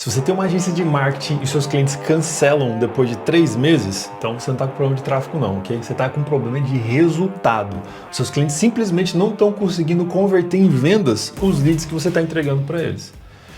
Se você tem uma agência de marketing e seus clientes cancelam depois de 3 meses, então você não está com problema de tráfego não, ok? Você está com problema de resultado. Seus clientes simplesmente não estão conseguindo converter em vendas os leads que você está entregando para eles.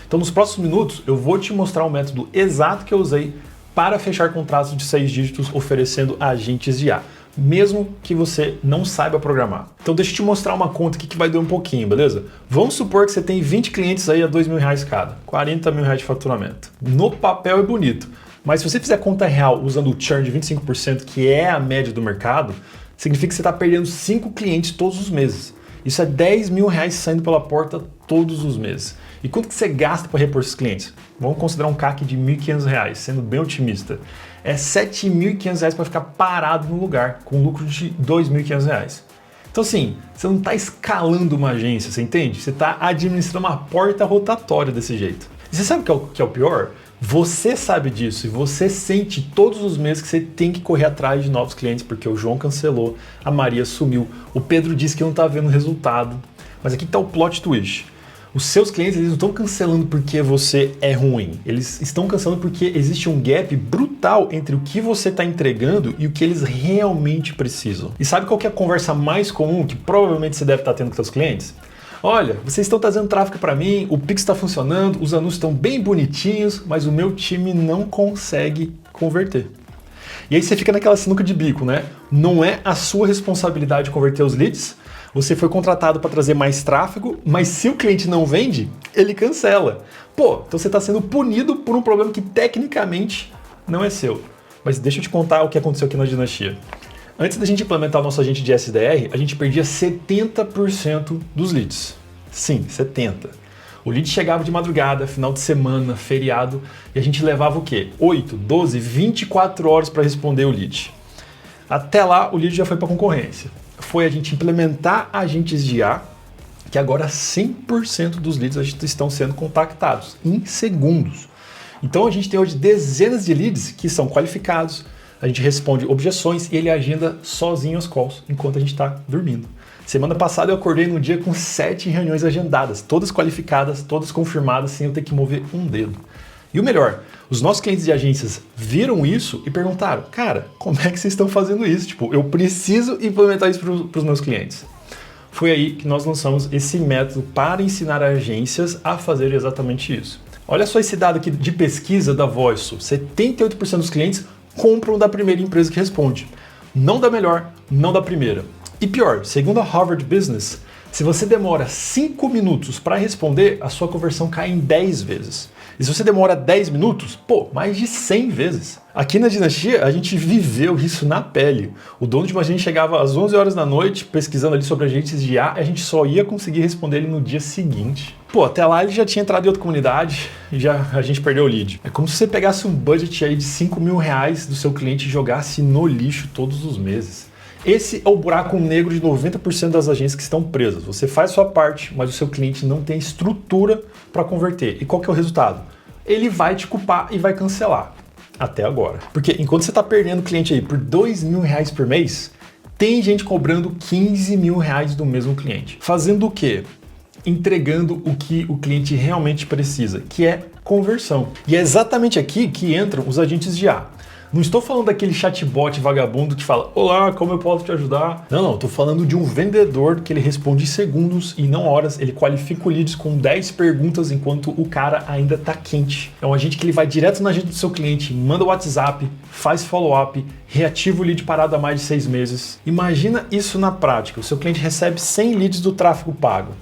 Então nos próximos minutos eu vou te mostrar o método exato que eu usei para fechar contratos de 6 dígitos oferecendo agentes de IA, mesmo que você não saiba programar. Então deixa eu te mostrar uma conta aqui que vai doer um pouquinho, beleza? Vamos supor que você tem 20 clientes aí a R$2.000 cada, R$40.000 de faturamento. No papel é bonito, mas se você fizer conta real usando o churn de 25%, que é a média do mercado, significa que você está perdendo 5 clientes todos os meses. Isso é R$10.000 saindo pela porta todos os meses. E quanto que você gasta para repor esses clientes? Vamos considerar um CAC de R$1.500, sendo bem otimista. É R$7.500 para ficar parado no lugar, com lucro de R$2.500. Então assim, você não está escalando uma agência, você entende? Você está administrando uma porta rotatória desse jeito. E você sabe o que é o pior? Você sabe disso e você sente todos os meses que você tem que correr atrás de novos clientes, porque o João cancelou, a Maria sumiu, o Pedro disse que não está vendo resultado. Mas aqui está o plot twist. Os seus clientes eles não estão cancelando porque você é ruim. Eles estão cancelando porque existe um gap brutal entre o que você está entregando e o que eles realmente precisam. E sabe qual que é a conversa mais comum que provavelmente você deve estar tendo com seus clientes? Olha, vocês estão trazendo tráfego para mim, o Pix está funcionando, os anúncios estão bem bonitinhos, mas o meu time não consegue converter. E aí você fica naquela sinuca de bico, né? Não é a sua responsabilidade converter os leads. Você foi contratado para trazer mais tráfego, mas se o cliente não vende, ele cancela. Pô, então você está sendo punido por um problema que tecnicamente não é seu. Mas deixa eu te contar o que aconteceu aqui na Dinastia. Antes da gente implementar o nosso agente de SDR, a gente perdia 70% dos leads. Sim, 70%. O lead chegava de madrugada, final de semana, feriado, e a gente levava o quê? 8, 12, 24 horas para responder o lead. Até lá, o lead já foi para a concorrência. Foi a gente implementar agentes de IA, que agora 100% dos leads estão sendo contactados em segundos. Então a gente tem hoje dezenas de leads que são qualificados, a gente responde objeções e ele agenda sozinho as calls enquanto a gente está dormindo. Semana passada eu acordei num dia com 7 reuniões agendadas, todas qualificadas, todas confirmadas, sem eu ter que mover um dedo. E o melhor, os nossos clientes de agências viram isso e perguntaram, cara, como é que vocês estão fazendo isso? Tipo, eu preciso implementar isso para os meus clientes. Foi aí que nós lançamos esse método para ensinar agências a fazer exatamente isso. Olha só esse dado aqui de pesquisa da Voice. 78% dos clientes compram da primeira empresa que responde. Não da melhor, não da primeira. E pior, segundo a Harvard Business, se você demora 5 minutos para responder, a sua conversão cai em 10 vezes. E se você demora 10 minutos, pô, mais de 100 vezes. Aqui na Dinastia, a gente viveu isso na pele. O dono de uma agência chegava às 11 horas da noite, pesquisando ali sobre agentes de IA, e a gente só ia conseguir responder ele no dia seguinte. Pô, até lá ele já tinha entrado em outra comunidade e a gente perdeu o lead. É como se você pegasse um budget aí de R$5.000 do seu cliente e jogasse no lixo todos os meses. Esse é o buraco negro de 90% das agências que estão presas. Você faz sua parte, mas o seu cliente não tem estrutura para converter. E qual que é o resultado? Ele vai te culpar e vai cancelar. Até agora. Porque enquanto você está perdendo cliente aí por R$2.000 por mês, tem gente cobrando R$15.000 do mesmo cliente. Fazendo o quê? Entregando o que o cliente realmente precisa, que é conversão. E é exatamente aqui que entram os agentes de IA. Não estou falando daquele chatbot vagabundo que fala, olá, como eu posso te ajudar? Não, estou falando de um vendedor que ele responde em segundos e não horas, ele qualifica o leads com 10 perguntas enquanto o cara ainda está quente. É um agente que ele vai direto na agenda do seu cliente, manda o WhatsApp, faz follow-up, reativa o lead parado há mais de 6 meses. Imagina isso na prática, o seu cliente recebe 100 leads do tráfego pago.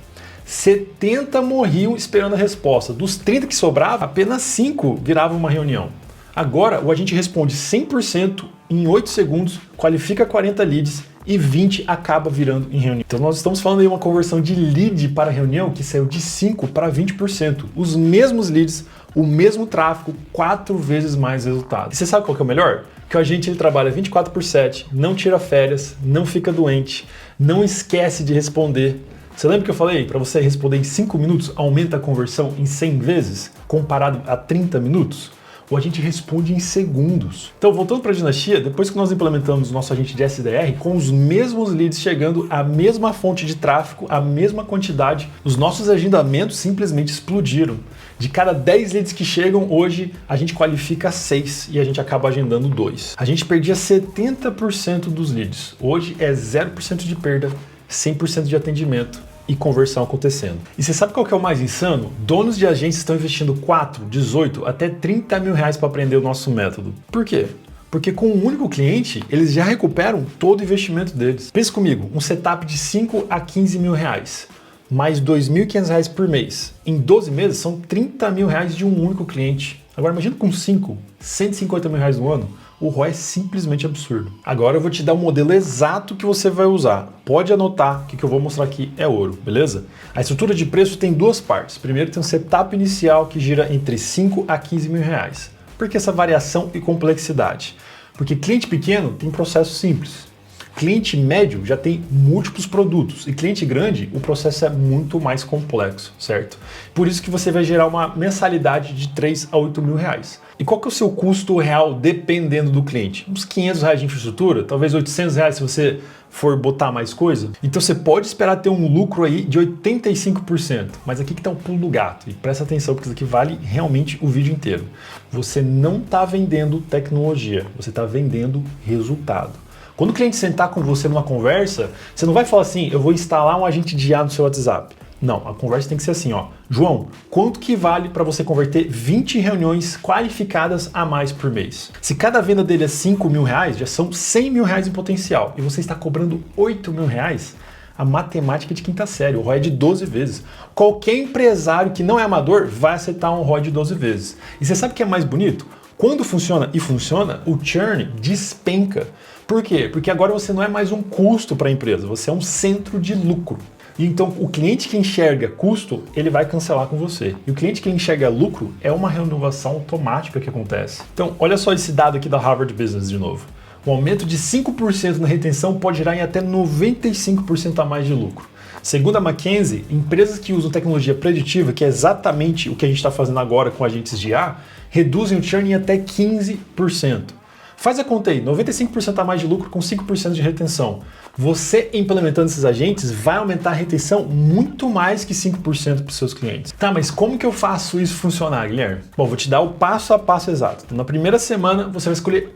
70 morriam esperando a resposta. Dos 30 que sobravam, apenas 5 viravam uma reunião. Agora, o agente responde 100% em 8 segundos, qualifica 40 leads e 20 acaba virando em reunião. Então nós estamos falando aí de uma conversão de lead para reunião que saiu de 5% para 20%. Os mesmos leads, o mesmo tráfego, 4 vezes mais resultado. E você sabe qual que é o melhor? Que o agente ele trabalha 24/7, não tira férias, não fica doente, não esquece de responder. Você lembra que eu falei? Para você responder em 5 minutos, aumenta a conversão em 100 vezes, comparado a 30 minutos? o agente responde em segundos. Então, voltando para a dinastia, depois que nós implementamos o nosso agente de SDR, com os mesmos leads chegando, a mesma fonte de tráfego, a mesma quantidade, os nossos agendamentos simplesmente explodiram. De cada 10 leads que chegam, hoje a gente qualifica 6 e a gente acaba agendando 2. A gente perdia 70% dos leads. Hoje é 0% de perda, 100% de atendimento e conversão acontecendo. E você sabe qual que é o mais insano? Donos de agências estão investindo 4, 18, até 30 mil reais para aprender o nosso método. Por quê? Porque com um único cliente, eles já recuperam todo o investimento deles. Pensa comigo, um setup de 5 a 15 mil reais, mais R$ 2.500 por mês. Em 12 meses, são 30 mil reais de um único cliente. Agora imagina com 5, 150 mil reais no ano. O ROI é simplesmente absurdo. Agora eu vou te dar o modelo exato que você vai usar. Pode anotar que o que eu vou mostrar aqui é ouro, beleza? A estrutura de preço tem duas partes. Primeiro tem um setup inicial que gira entre 5 a 15 mil reais. Por que essa variação e complexidade? Porque cliente pequeno tem processo simples. Cliente médio já tem múltiplos produtos e cliente grande, o processo é muito mais complexo, certo? Por isso que você vai gerar uma mensalidade de 3 a 8 mil reais. E qual que é o seu custo real dependendo do cliente? Uns 500 reais de infraestrutura, talvez 800 reais se você for botar mais coisa. Então você pode esperar ter um lucro aí de 85%. Mas aqui que está o pulo do gato. E presta atenção porque isso aqui vale realmente o vídeo inteiro. Você não está vendendo tecnologia, você está vendendo resultado. Quando o cliente sentar com você numa conversa, você não vai falar assim, eu vou instalar um agente de IA no seu WhatsApp. Não, a conversa tem que ser assim, ó. João, quanto que vale para você converter 20 reuniões qualificadas a mais por mês? Se cada venda dele é 5 mil reais, já são 100 mil reais em potencial. E você está cobrando 8 mil reais, a matemática é de quinta série, o ROI é de 12 vezes. Qualquer empresário que não é amador vai aceitar um ROI de 12 vezes. E você sabe o que é mais bonito? Quando funciona e funciona, o churn despenca. Por quê? Porque agora você não é mais um custo para a empresa, você é um centro de lucro. Então, o cliente que enxerga custo, ele vai cancelar com você. E o cliente que enxerga lucro é uma renovação automática que acontece. Então, olha só esse dado aqui da Harvard Business de novo. Um aumento de 5% na retenção pode gerar em até 95% a mais de lucro. Segundo a McKinsey, empresas que usam tecnologia preditiva, que é exatamente o que a gente está fazendo agora com agentes de IA, reduzem o churn em até 15%. Faz a conta aí, 95% a mais de lucro com 5% de retenção. Você implementando esses agentes vai aumentar a retenção muito mais que 5% para os seus clientes. Tá, mas como que eu faço isso funcionar, Guilherme? Bom, vou te dar o passo a passo exato. Então, na primeira semana, você vai escolher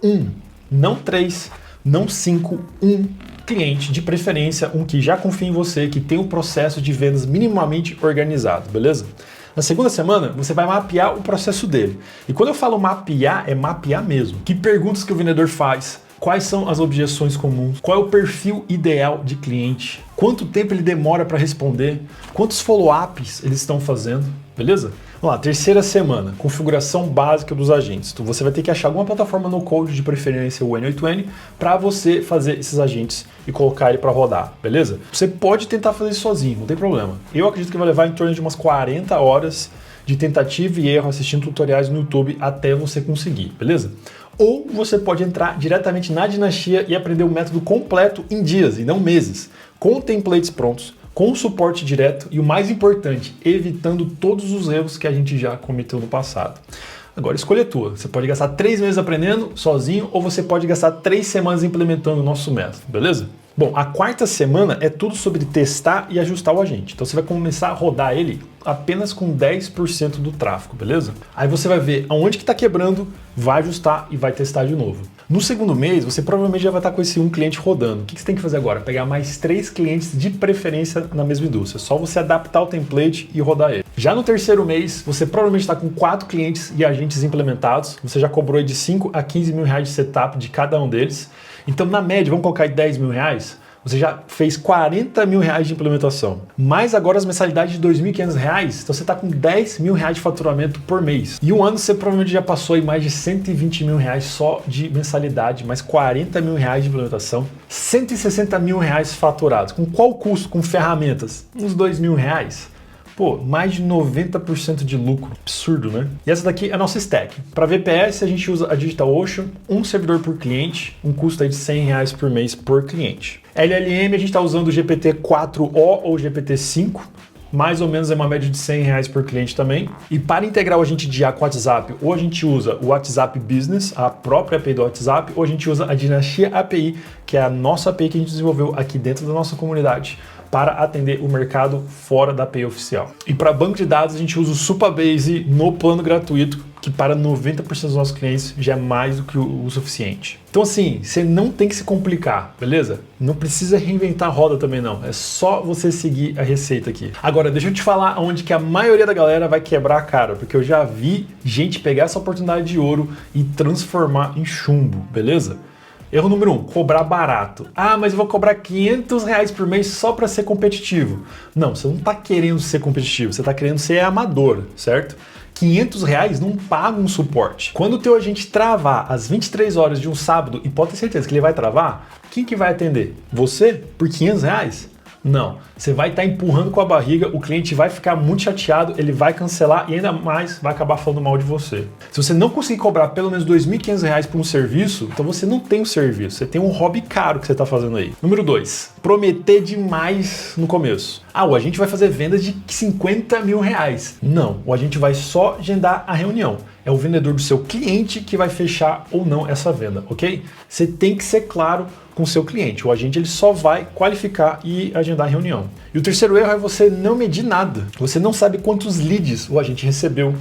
não 3, não 5, um cliente, de preferência, um que já confia em você, que tem um processo de vendas minimamente organizado, beleza? Na segunda semana, você vai mapear o processo dele. E quando eu falo mapear, é mapear mesmo. Que perguntas que o vendedor faz? Quais são as objeções comuns? Qual é o perfil ideal de cliente? Quanto tempo ele demora para responder? Quantos follow-ups eles estão fazendo? Beleza? Vamos lá, terceira semana, configuração básica dos agentes. Então você vai ter que achar alguma plataforma no code, de preferência o N8N, para você fazer esses agentes e colocar ele para rodar, beleza? Você pode tentar fazer isso sozinho, não tem problema. Eu acredito que vai levar em torno de umas 40 horas de tentativa e erro assistindo tutoriais no YouTube até você conseguir, beleza? Ou você pode entrar diretamente na dinastia e aprender o método completo em dias e não meses, com templates prontos, com suporte direto e o mais importante, evitando todos os erros que a gente já cometeu no passado. Agora, escolha a tua. Você pode gastar 3 meses aprendendo sozinho ou você pode gastar 3 semanas implementando o nosso método, beleza? Bom, a quarta semana é tudo sobre testar e ajustar o agente. Então você vai começar a rodar ele apenas com 10% do tráfego, beleza? Aí você vai ver aonde que está quebrando, vai ajustar e vai testar de novo. No segundo mês, você provavelmente já vai estar com esse um cliente rodando. O que você tem que fazer agora? Pegar mais 3 clientes de preferência na mesma indústria. Só você adaptar o template e rodar ele. Já no terceiro mês, você provavelmente está com 4 clientes e agentes implementados. Você já cobrou de 5 a 15 mil reais de setup de cada um deles. Então, na média, vamos colocar aí 10 mil reais, você já fez 40 mil reais de implementação. Mais agora as mensalidades de 2.500 reais, então você está com 10 mil reais de faturamento por mês. E um ano você provavelmente já passou aí mais de 120 mil reais só de mensalidade, mais 40 mil reais de implementação, 160 mil reais faturados. Com qual custo? Com ferramentas? Uns 2 mil reais. Pô, mais de 90% de lucro. Absurdo, né? E essa daqui é a nossa stack. Para VPS, a gente usa a DigitalOcean, um servidor por cliente, um custo aí de 100 reais por mês por cliente. LLM, a gente está usando o GPT-4o ou GPT-5, mais ou menos é uma média de R$100 por cliente também. E para integrar o agente de IA com o WhatsApp, ou a gente usa o WhatsApp Business, a própria API do WhatsApp, ou a gente usa a Dinastia API, que é a nossa API que a gente desenvolveu aqui dentro da nossa comunidade para atender o mercado fora da API oficial. E para banco de dados, a gente usa o Supabase no plano gratuito, que para 90% dos nossos clientes já é mais do que o suficiente. Então assim, você não tem que se complicar, beleza? Não precisa reinventar a roda também não, é só você seguir a receita aqui. Agora, deixa eu te falar onde que a maioria da galera vai quebrar a cara, porque eu já vi gente pegar essa oportunidade de ouro e transformar em chumbo, beleza? Erro número 1, cobrar barato. Ah, mas eu vou cobrar R$500 por mês só para ser competitivo. Não, você não está querendo ser competitivo, você está querendo ser amador, certo? R$500 não paga um suporte. Quando o teu agente travar às 23 horas de um sábado, e pode ter certeza que ele vai travar, quem que vai atender? Você? Por R$500? Não, você vai estar empurrando com a barriga, o cliente vai ficar muito chateado, ele vai cancelar e ainda mais vai acabar falando mal de você. Se você não conseguir cobrar pelo menos R$2.500 por um serviço, então você não tem um serviço, você tem um hobby caro que você está fazendo aí. Número 2, prometer demais no começo. Ah, o agente vai fazer vendas de R$50 mil. Não, o agente vai só agendar a reunião. É o vendedor do seu cliente que vai fechar ou não essa venda, ok? Você tem que ser claro com o seu cliente. O agente ele só vai qualificar e agendar a reunião. E o terceiro erro é você não medir nada. Você não sabe quantos leads o agente recebeu,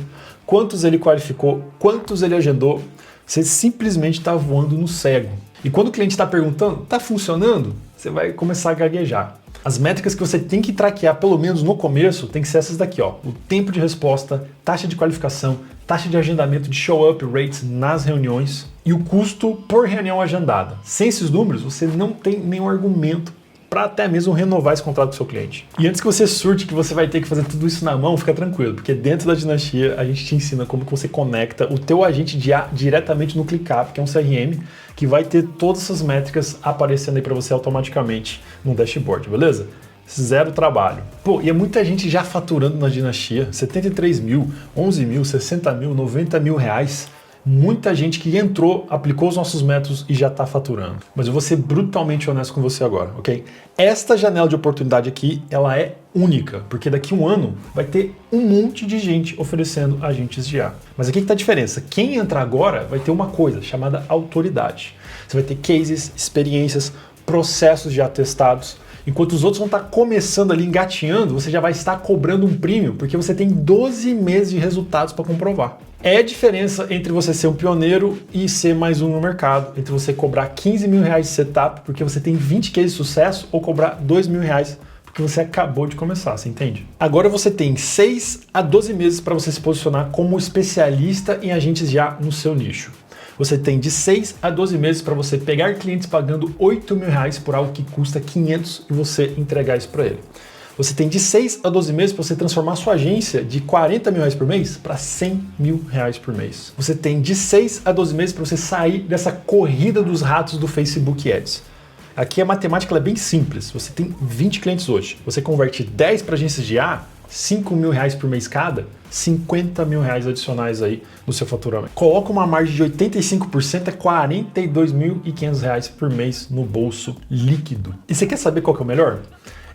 quantos ele qualificou, quantos ele agendou. Você simplesmente está voando no cego. E quando o cliente está perguntando, está funcionando? Você vai começar a gaguejar. As métricas que você tem que traquear, pelo menos no começo, tem que ser essas daqui, ó. O tempo de resposta, taxa de qualificação, taxa de agendamento de show-up rates nas reuniões e o custo por reunião agendada. Sem esses números, você não tem nenhum argumento para até mesmo renovar esse contrato com o seu cliente. E antes que você surte que você vai ter que fazer tudo isso na mão, fica tranquilo, porque dentro da Dinastia a gente te ensina como que você conecta o teu agente de IA diretamente no ClickUp, que é um CRM, que vai ter todas essas métricas aparecendo aí para você automaticamente no dashboard, beleza? Zero trabalho. Pô, e é muita gente já faturando na Dinastia, 73 mil, 11 mil, 60 mil, 90 mil reais. Muita gente que entrou, aplicou os nossos métodos e já está faturando. Mas eu vou ser brutalmente honesto com você agora, ok? Esta janela de oportunidade aqui, ela é única, porque daqui a um ano vai ter um monte de gente oferecendo agentes de IA. Mas aqui que está a diferença. Quem entrar agora vai ter uma coisa chamada autoridade. Você vai ter cases, experiências, processos já testados. Enquanto os outros vão estar começando ali, engatinhando, você já vai estar cobrando um prêmio, porque você tem 12 meses de resultados para comprovar. É a diferença entre você ser um pioneiro e ser mais um no mercado, entre você cobrar 15 mil reais de setup porque você tem 20 cases de sucesso ou cobrar 2 mil reais porque você acabou de começar, você entende? Agora você tem 6 a 12 meses para você se posicionar como especialista em agentes de IA no seu nicho. Você tem de 6 a 12 meses para você pegar clientes pagando 8 mil reais por algo que custa 500 e você entregar isso para ele. Você tem de 6 a 12 meses para você transformar sua agência de 40 mil reais por mês para 100 mil reais por mês. Você tem de 6 a 12 meses para você sair dessa corrida dos ratos do Facebook Ads. Aqui a matemática é bem simples. Você tem 20 clientes hoje. Você converte 10 para agências de IA, 5 mil reais por mês cada, 50 mil reais adicionais aí no seu faturamento. Coloca uma margem de 85%, é 42.500 reais por mês no bolso líquido. E você quer saber qual que é o melhor?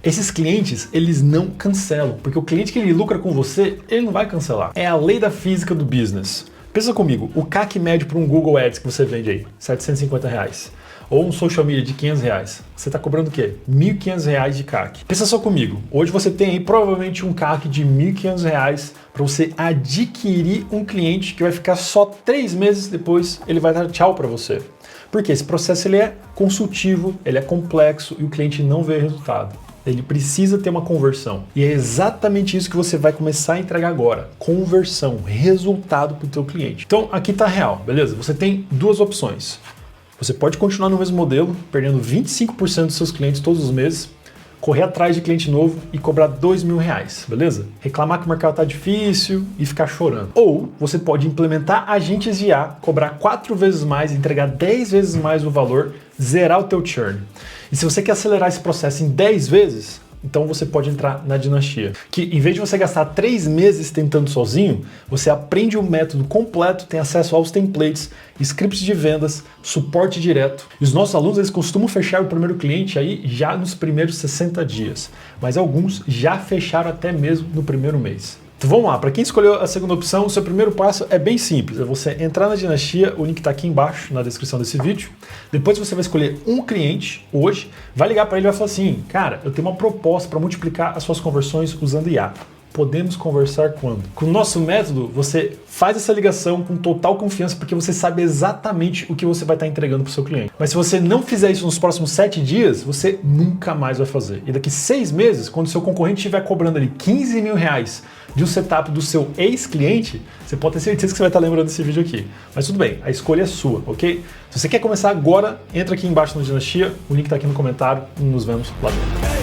Esses clientes, eles não cancelam, porque o cliente que ele lucra com você, ele não vai cancelar. É a lei da física do business. Pensa comigo, o CAC médio para um Google Ads que você vende aí, 750 reais. Ou um social media de 500 reais. Você está cobrando o quê? 1.500 reais de CAC. Pensa só comigo, hoje você tem aí provavelmente um CAC de 1.500 reais para você adquirir um cliente que vai ficar só 3 meses depois, ele vai dar tchau para você. Porque esse processo ele é consultivo, ele é complexo e o cliente não vê resultado. Ele precisa ter uma conversão. E é exatamente isso que você vai começar a entregar agora. Conversão, resultado para o teu cliente. Então, aqui está real, beleza? Você tem duas opções. Você pode continuar no mesmo modelo, perdendo 25% dos seus clientes todos os meses, correr atrás de cliente novo e cobrar 2 mil reais, beleza? Reclamar que o mercado está difícil e ficar chorando. Ou você pode implementar agentes de IA, cobrar 4 vezes mais, entregar 10 vezes mais o valor, zerar o teu churn. E se você quer acelerar esse processo em 10 vezes, então você pode entrar na Dinastia. Que em vez de você gastar 3 meses tentando sozinho, você aprende o método completo, tem acesso aos templates, scripts de vendas, suporte direto. E os nossos alunos, eles costumam fechar o primeiro cliente aí já nos primeiros 60 dias, mas alguns já fecharam até mesmo no primeiro mês. Então vamos lá, para quem escolheu a segunda opção, o seu primeiro passo é bem simples, é você entrar na Dinastia, o link está aqui embaixo na descrição desse vídeo. Depois você vai escolher um cliente hoje, vai ligar para ele e vai falar assim, cara, eu tenho uma proposta para multiplicar as suas conversões usando IA. Podemos conversar quando? Com o nosso método, você faz essa ligação com total confiança porque você sabe exatamente o que você vai estar entregando para o seu cliente. Mas se você não fizer isso nos próximos 7 dias, você nunca mais vai fazer. E daqui 6 meses, quando o seu concorrente estiver cobrando ali 15 mil reais de um setup do seu ex-cliente, você pode ter certeza que você vai estar lembrando desse vídeo aqui. Mas tudo bem, a escolha é sua, ok? Se você quer começar agora, entra aqui embaixo no Dinastia, o link está aqui no comentário e nos vemos lá dentro.